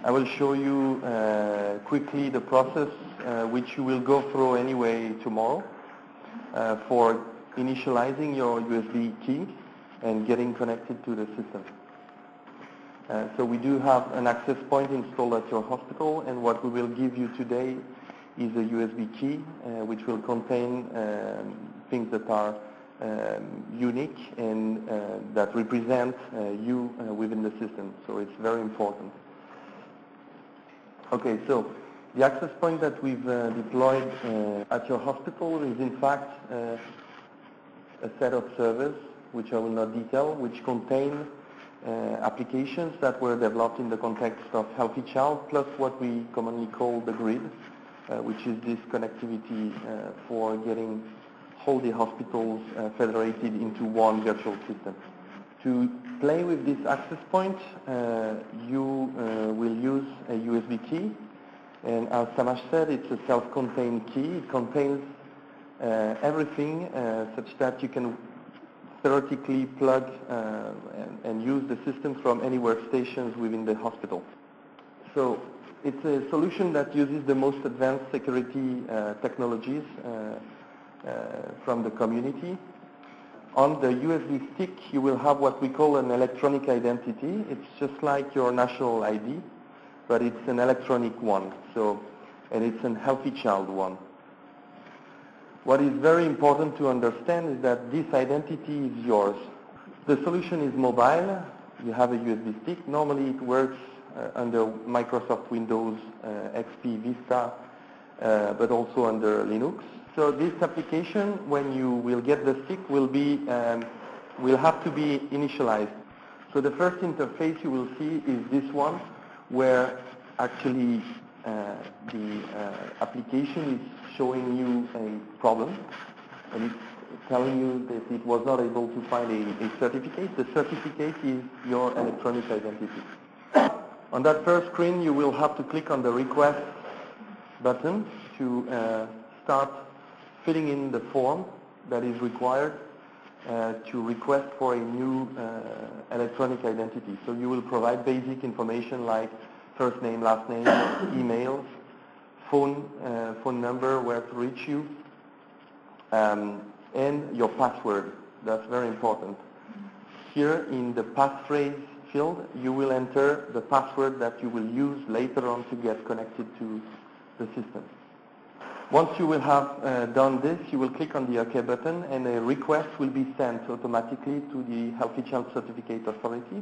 I will show you quickly the process which you will go through anyway tomorrow for initializing your USB key and getting connected to the system. So we do have an access point installed at your hospital, and what we will give you today is a USB key which will contain things that are unique and that represent you within the system. So it's very important. Okay, so the access point that we've deployed at your hospital is in fact a set of servers, which I will not detail, which contain applications that were developed in the context of Healthy Child, plus what we commonly call the grid, which is this connectivity for getting all the hospitals federated into one virtual system. To play with this access point, you will use a USB key, and as Samash said, it's a self-contained key. It contains everything such that you can theoretically plug and use the system from any workstations within the hospital. So it's a solution that uses the most advanced security technologies from the community. On the USB stick, you will have what we call an electronic identity. It's just like your national ID, but it's an electronic one. And it's a Healthy Child one. What is very important to understand is that this identity is yours. The solution is mobile. You have a USB stick. Normally it works under Microsoft Windows, XP, Vista, but also under Linux. So this application, when you will get the stick, will have to be initialized. So the first interface you will see is this one, where actually the application is showing you a problem, and it's telling you that it was not able to find a certificate. The certificate is your electronic identity. On that first screen, you will have to click on the request button to start filling in the form that is required to request for a new electronic identity. So you will provide basic information like first name, last name, emails, phone number, where to reach you, and your password. That's very important. Here in the passphrase field, you will enter the password that you will use later on to get connected to the system. Once you will have done this, you will click on the OK button, and a request will be sent automatically to the Healthy Child Certificate Authority.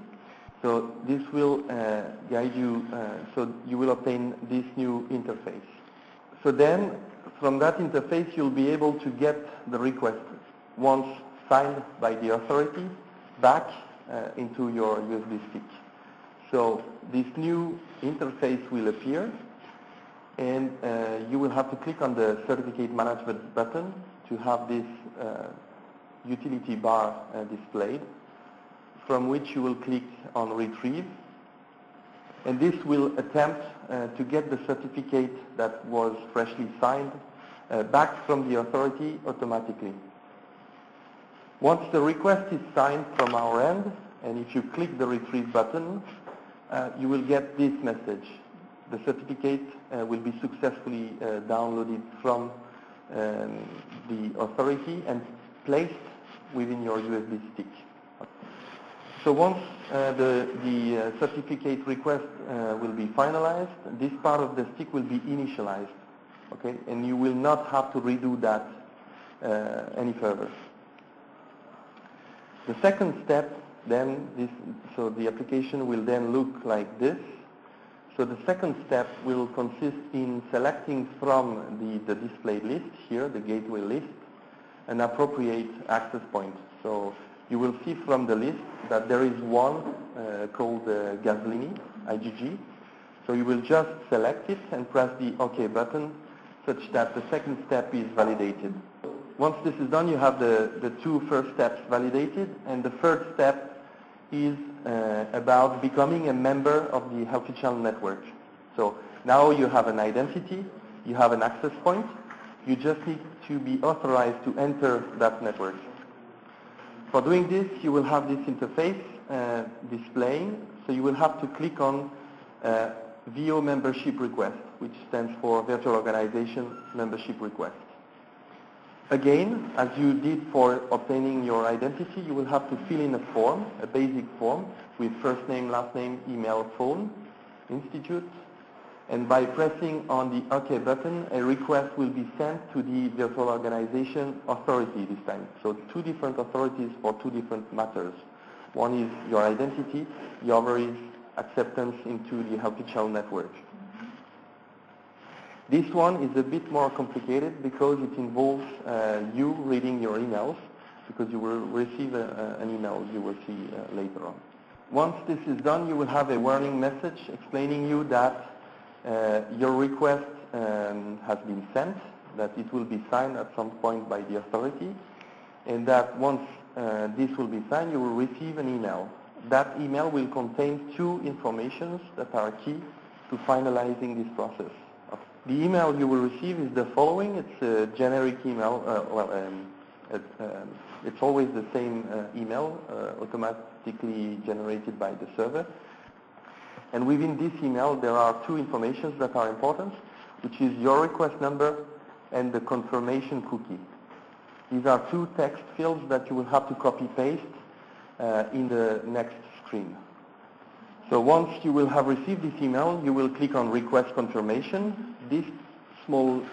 So this will guide you, so you will obtain this new interface. So then, from that interface, you'll be able to get the request, once signed by the authority, back into your USB stick. So this new interface will appear, and you will have to click on the Certificate Management button to have this utility bar displayed, from which you will click on Retrieve. And this will attempt to get the certificate that was freshly signed back from the authority automatically. Once the request is signed from our end, and if you click the Retrieve button, you will get this message. The certificate will be successfully downloaded from the authority and placed within your USB stick. So once the certificate request will be finalized, this part of the stick will be initialized, okay? And you will not have to redo that any further. The second step then, so the application will then look like this. So the second step will consist in selecting from the displayed list here, the gateway list, an appropriate access point. So you will see from the list that there is one called Gaslini, IgG. So you will just select it and press the OK button such that the second step is validated. Once this is done, you have the two first steps validated, and the third step is about becoming a member of the Healthy Child network. So now you have an identity, you have an access point, you just need to be authorized to enter that network. For doing this, you will have this interface displaying, so you will have to click on VO membership request, which stands for Virtual Organization Membership Request. Again, as you did for obtaining your identity, you will have to fill in a form, a basic form, with first name, last name, email, phone, institute, and by pressing on the OK button, a request will be sent to the virtual organization authority this time. So two different authorities for two different matters. One is your identity, the other is acceptance into the Healthy Child network. This one is a bit more complicated because it involves you reading your emails, because you will receive an email you will see later on. Once this is done, you will have a warning message explaining you that your request has been sent, that it will be signed at some point by the authority, and that once this will be signed, you will receive an email. That email will contain two informations that are key to finalizing this process. The email you will receive is the following. It's a generic email. It's always the same email, automatically generated by the server. And within this email, there are two informations that are important, which is your request number and the confirmation cookie. These are two text fields that you will have to copy-paste in the next screen. So once you will have received this email, you will click on Request Confirmation. This small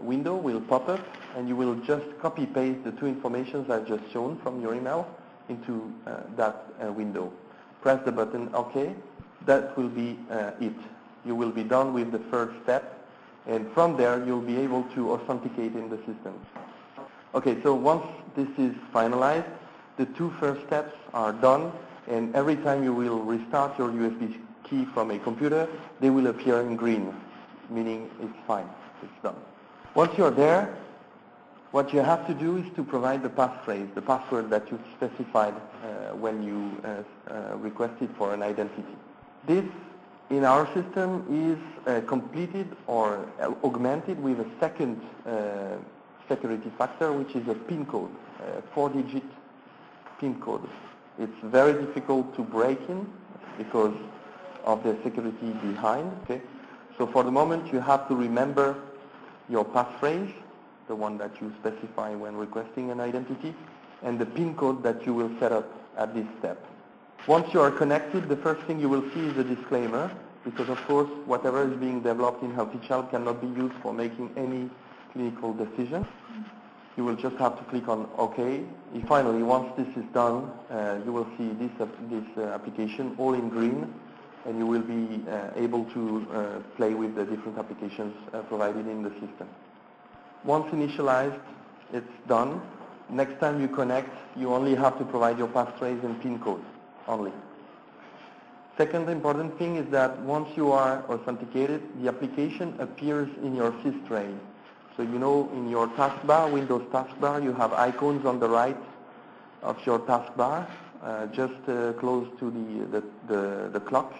window will pop up, and you will just copy-paste the two informations I've just shown from your email into that window. Press the button OK. That will be it. You will be done with the first step, and from there you'll be able to authenticate in the system. Okay, so once this is finalized, the two first steps are done, and every time you will restart your USB key from a computer, they will appear in green, meaning it's fine, it's done. Once you're there, what you have to do is to provide the passphrase, the password that you specified when you requested for an identity. This, in our system, is completed or augmented with a second security factor, which is a PIN code, a 4-digit PIN code. It's very difficult to break in because of the security behind. Okay? So for the moment, you have to remember your passphrase, the one that you specify when requesting an identity, and the PIN code that you will set up at this step. Once you are connected, the first thing you will see is a disclaimer, because of course whatever is being developed in Healthy Child cannot be used for making any clinical decision. You will just have to click on OK. Finally, once this is done, you will see this application all in green, and you will be able to play with the different applications provided in the system. Once initialized, it's done. Next time you connect, you only have to provide your passphrase and PIN code only. Second important thing is that once you are authenticated, the application appears in your sys-tray. So you know, in your taskbar, Windows taskbar, you have icons on the right of your taskbar, just close to the clock.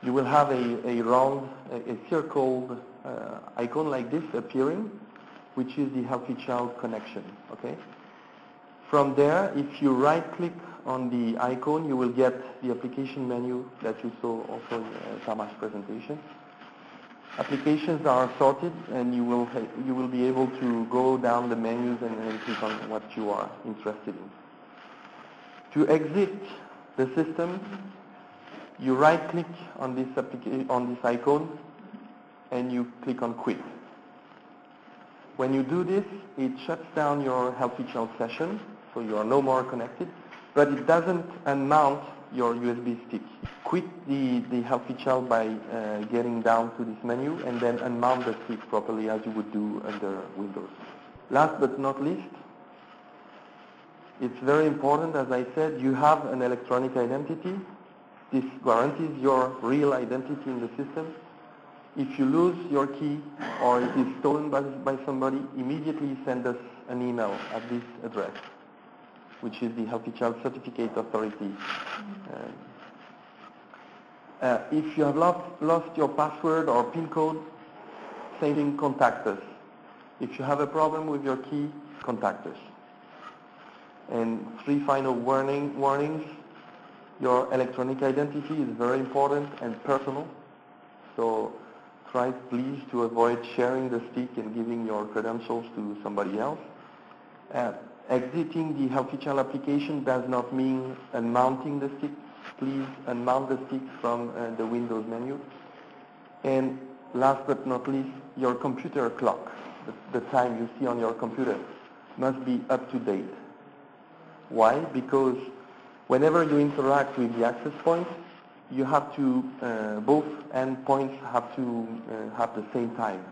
You will have a round, a circled icon like this appearing, which is the Healthy Child connection. Okay. From there, if you right-click on the icon, you will get the application menu that you saw also in Tamas' presentation. Applications are sorted, and you will be able to go down the menus and click on what you are interested in. To exit the system, you right-click on this icon, and you click on Quit. When you do this, it shuts down your Healthy Child session, so you are no more connected, but it doesn't unmount your USB stick. Quit the Healthy Child by getting down to this menu and then unmount the stick properly as you would do under Windows. Last but not least, it's very important, as I said, you have an electronic identity. This guarantees your real identity in the system. If you lose your key or it is stolen by somebody, immediately send us an email at this address, which is the Healthy Child Certificate Authority. If you have lost your password or PIN code, same thing, contact us. If you have a problem with your key, contact us. And 3 final warnings. Your electronic identity is very important and personal. So try please to avoid sharing the stick and giving your credentials to somebody else. Exiting the Healthy Child application does not mean unmounting the stick. Please unmount the stick from the Windows menu. And last but not least, your computer clock, the time you see on your computer, must be up to date. Why? Because whenever you interact with the access point, you have to, both endpoints have to have the same time.